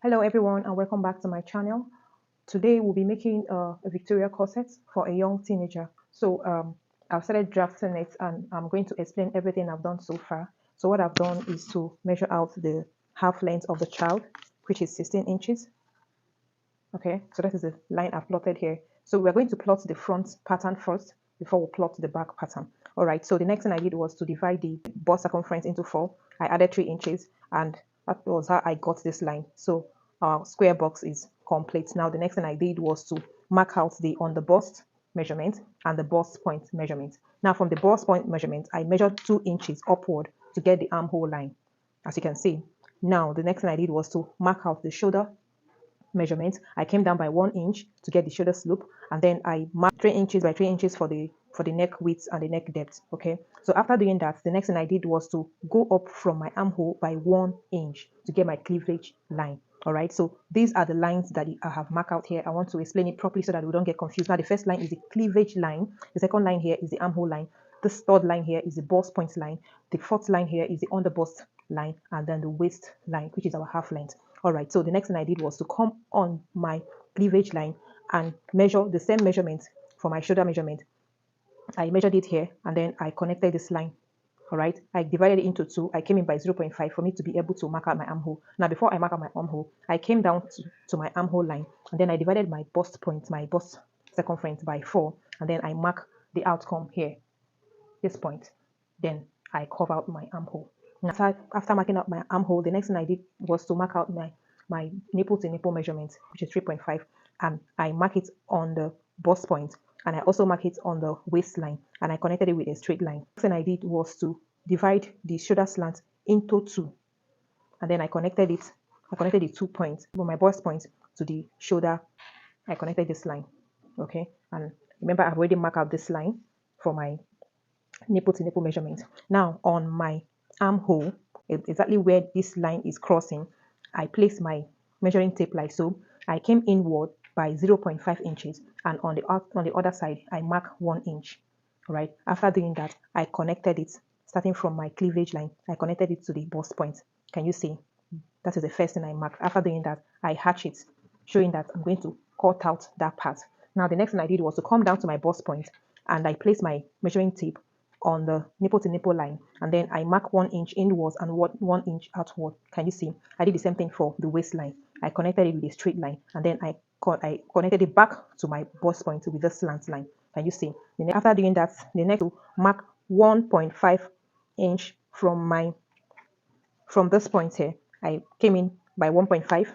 Hello everyone and welcome back to my channel. Today we'll be making a Victoria corset for a young teenager. I've started drafting it and I'm going to explain everything I've done so far. So what I've done is to measure out the half length of the child, which is 16 inches. Okay, so that is the line I've plotted here. So we're going to plot the front pattern first before we plot the back pattern. All right, so the next thing I did was to divide the bust circumference into 4. I added 3 inches and that was how I got this line. So our square box is complete. Now the next thing I did was to mark out the on the bust measurement and the bust point measurement. Now from the bust point measurement, I measured 2 inches upward to get the armhole line, as you can see. Now the next thing I did was to mark out the shoulder measurement. I came down by 1 inch to get the shoulder slope, and then I marked 3 inches by 3 inches for the neck width and the neck depth. Okay, so after doing that, the next thing I did was to go up from my armhole by 1 inch to get my cleavage line. All right, so these are the lines that I have marked out here. I want to explain it properly so that we don't get confused. Now the first line is the cleavage line, the second line here is the armhole line, this third line here is the bust point line, the fourth line here is the under bust line, and then the waist line, which is our half length. All right, so the next thing I did was to come on my cleavage line and measure the same measurement for my shoulder measurement. I measured it here and then I connected this line. All right, I divided it into 2. I came in by 0.5 for me to be able to mark out my armhole. Now before I mark out my armhole, I came down to my armhole line and then I divided my bust point, my bust circumference by 4, and then I mark the outcome here, this point. Then I carve out my armhole. After marking out my armhole, the next thing I did was to mark out my nipple to nipple measurement, which is 3.5, and I mark it on the bust point, and I also mark it on the waistline, and I connected it with a straight line. The next thing I did was to divide the shoulder slant into 2, and then I connected the 2 points from my bust point to the shoulder. I connected this line. Okay, and remember I've already marked out this line for my nipple to nipple measurement. Now on my armhole, exactly where this line is crossing, I place my measuring tape like so. I came inward by 0.5 inches, and on the other side I mark 1 inch. All right, after doing that, I connected it starting from my cleavage line. I connected it to the bust point. Can you see? That is the first thing I marked. After doing that, I hatch it, showing that I'm going to cut out that part. Now the next thing I did was to come down to my bust point and I placed my measuring tape on the nipple to nipple line, and then I mark 1 inch inwards and 1 inch outward. Can you see? I did the same thing for the waistline. I connected it with a straight line, and then I connected it back to my bust point with the slant line. Can you see? After doing that, the next to mark 1.5 inch from this point here. I came in by 1.5.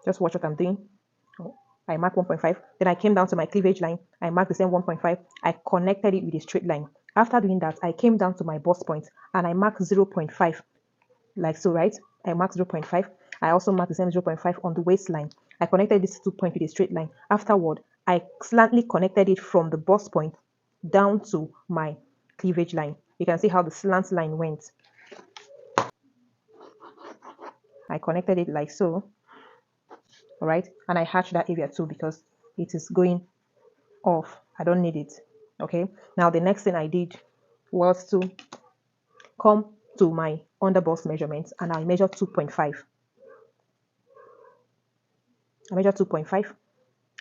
Just watch what I'm doing. I marked 1.5. Then I came down to my cleavage line. I marked the same 1.5. I connected it with a straight line. After doing that, I came down to my bust point and I marked 0.5, like so, right? I marked 0.5. I also marked the same 0.5 on the waistline. I connected these 2 points with a straight line. Afterward, I slantly connected it from the bust point down to my cleavage line. You can see how the slant line went. I connected it like so. All right, and I hatched that area too because it is going off. I don't need it. Okay, now the next thing I did was to come to my underbust measurements and I measured 2.5. I measured 2.5.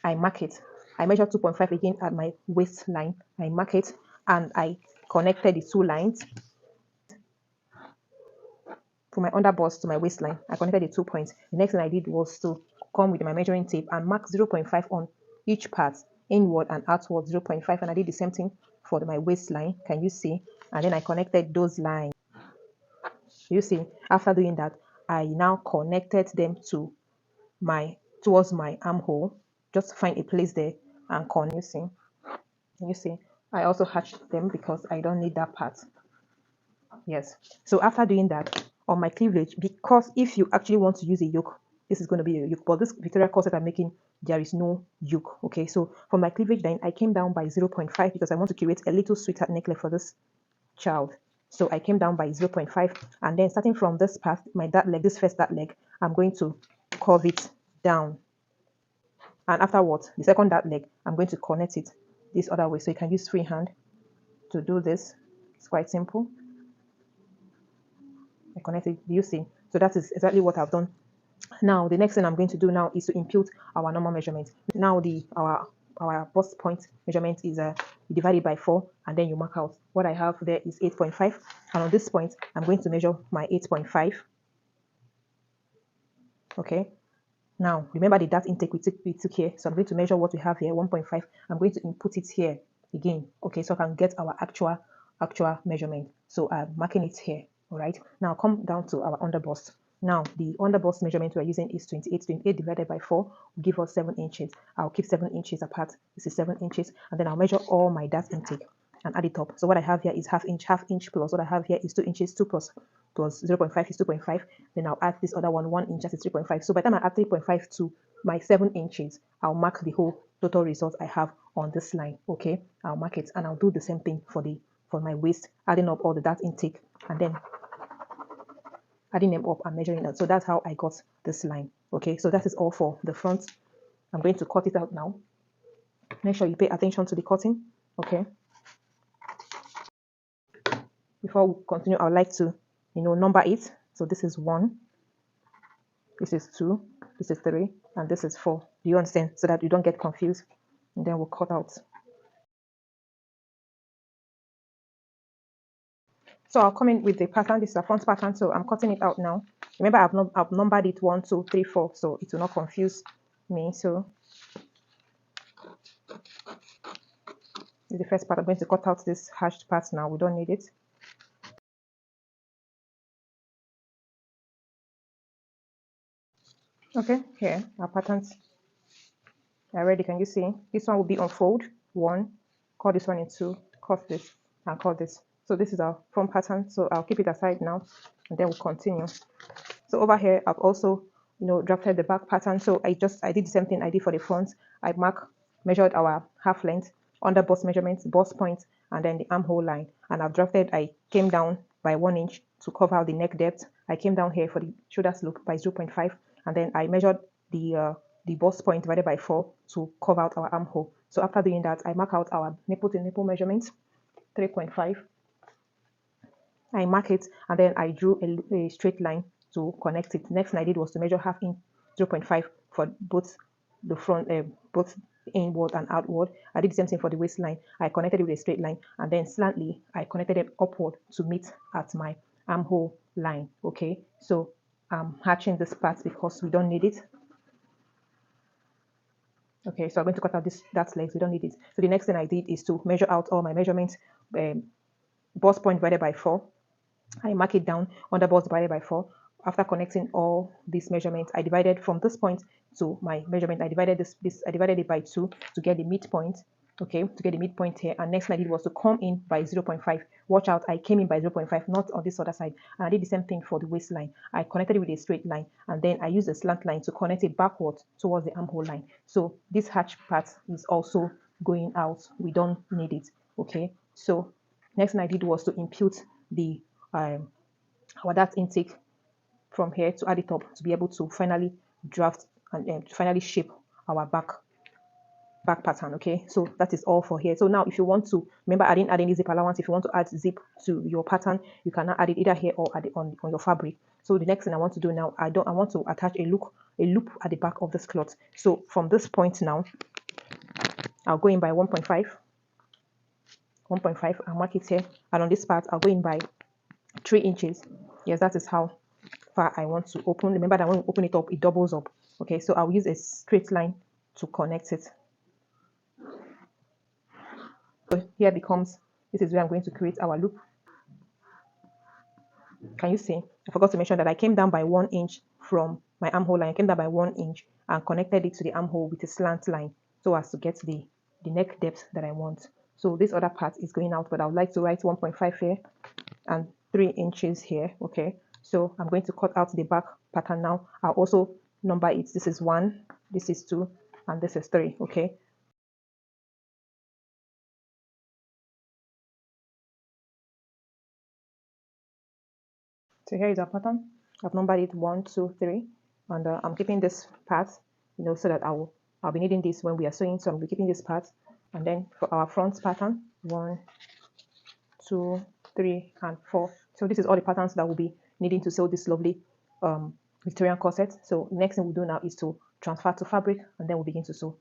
I mark it. I measured 2.5 again at my waistline. I mark it and I connected the 2 lines from my underbust to my waistline. I connected the 2 points. The next thing I did was to come with my measuring tape and mark 0.5 on each part, inward and outward 0.5, and I did the same thing for my waistline. Can you see? And then I connected those lines. You see, after doing that, I now connected them to towards my armhole. Just find a place there and connect. You see, I also hatched them because I don't need that part. Yes. So after doing that, on my cleavage, because if you actually want to use a yoke, this is going to be a yoke, but this Victoria corset I'm making, there is no yoke. Okay, so for my cleavage line, I came down by 0.5 because I want to create a little sweetheart necklace for this child. So I came down by 0.5, and then starting from this part, my dart leg, this first dart leg, I'm going to curve it down. And afterwards, the second dart leg, I'm going to connect it this other way. So you can use free hand to do this. It's quite simple. I connect it, you see. So that is exactly what I've done Now the next thing I'm going to do now is to impute our normal measurement. Now our bust point measurement is you divide it by 4 and then you mark out. What I have there is 8.5, and on this point I'm going to measure my 8.5. Okay, now remember the dart intake we took here, so I'm going to measure what we have here, 1.5. I'm going to input it here again, okay, so I can get our actual measurement. So I'm marking it here. All right, now come down to our underbust. Now the underbust measurement we're using is 28. 28 divided by 4 will give us 7 inches. I'll keep 7 inches apart. This is 7 inches, and then I'll measure all my dart intake and add it up. So what I have here is half inch plus what I have here is 2 inches. 2 plus 0.5 is 2.5. Then I'll add this other one, 1 inch, that is 3.5. So by the time I add 3.5 to my 7 inches, I'll mark the whole total result I have on this line. Okay, I'll mark it, and I'll do the same thing for my waist, adding up all the dart intake and then adding them up and measuring it. So that's how I got this line. Okay, so that is all for the front. I'm going to cut it out now. Make sure you pay attention to the cutting. Okay, before we continue, I would like to number it. So this is 1, this is 2, this is 3, and this is 4. Do you understand? So that you don't get confused. And then we'll cut out. So I'll come in with the pattern. This is a front pattern, so I'm cutting it out now. Remember, I've numbered it 1, 2, 3, 4, so it will not confuse me. So this is the first part. I'm going to cut out this hashed part now. We don't need it. Okay, here our patterns are ready. Can you see? This one will be on fold 1, cut this one in 2, cut this, and cut this. So this is our front pattern. So I'll keep it aside now, and then we'll continue. So over here, I've also drafted the back pattern. So I did the same thing I did for the front. I measured our half length, under bust measurements, bust point, and then the armhole line. And I came down by 1 inch to cover the neck depth. I came down here for the shoulder slope by 0.5, and then I measured the bust point divided by 4 to cover out our armhole. So after doing that, I mark out our nipple to nipple measurements, 3.5. I mark it, and then I drew a straight line to connect it. Next thing I did was to measure half inch, 0.5 for both the front, both inward and outward. I did the same thing for the waistline. I connected it with a straight line, and then slightly I connected it upward to meet at my armhole line. Okay, so I'm hatching this part because we don't need it. Okay, so I'm going to cut out that legs. We don't need it. So the next thing I did is to measure out all my measurements. Bust point divided by 4. I mark it down, under bust divided by 4. After connecting all these measurements, I divided from this point to my measurement. I divided I divided it by 2 to get the midpoint. Okay, to get the midpoint here. And next thing I did was to come in by 0.5. Watch out, I came in by 0.5, not on this other side. And I did the same thing for the waistline. I connected it with a straight line, and then I used a slant line to connect it backwards towards the armhole line. So this hatch part is also going out. We don't need it. Okay, so next thing I did was to impute the our dart intake from here to add it up to be able to finally draft and finally shape our back pattern. Okay, so that is all for here. So now if you want to, remember I didn't add any zip allowance. If you want to add zip to your pattern, you cannot add it either here or add it on your fabric. So the next thing I want to do now, I want to attach a loop at the back of this cloth. So from this point now, I'll go in by 1.5. I'll mark it here, and on this part I'll go in by 3 inches. Yes, that is how far I want to open. Remember that when we open it up, it doubles up. Okay, so I'll use a straight line to connect it. So here becomes, this is where I'm going to create our loop. Can you see? I forgot to mention that I came down by 1 inch from my armhole line. I came down by 1 inch and connected it to the armhole with a slant line so as to get the neck depth that I want. So this other part is going out, but I would like to write 1.5 here and 3 inches here. Okay, so I'm going to cut out the back pattern now. I'll also number it. This is 1, this is 2, and this is 3. Okay, so here is our pattern. I've numbered it 1, 2, 3, and I'm keeping this part, so that I'll be needing this when we are sewing. So I'm keeping this part, and then for our front pattern, 1, 2, 3, and 4. So this is all the patterns that we'll be needing to sew this lovely Victorian corset. So next thing we'll do now is to transfer to fabric, and then we'll begin to sew.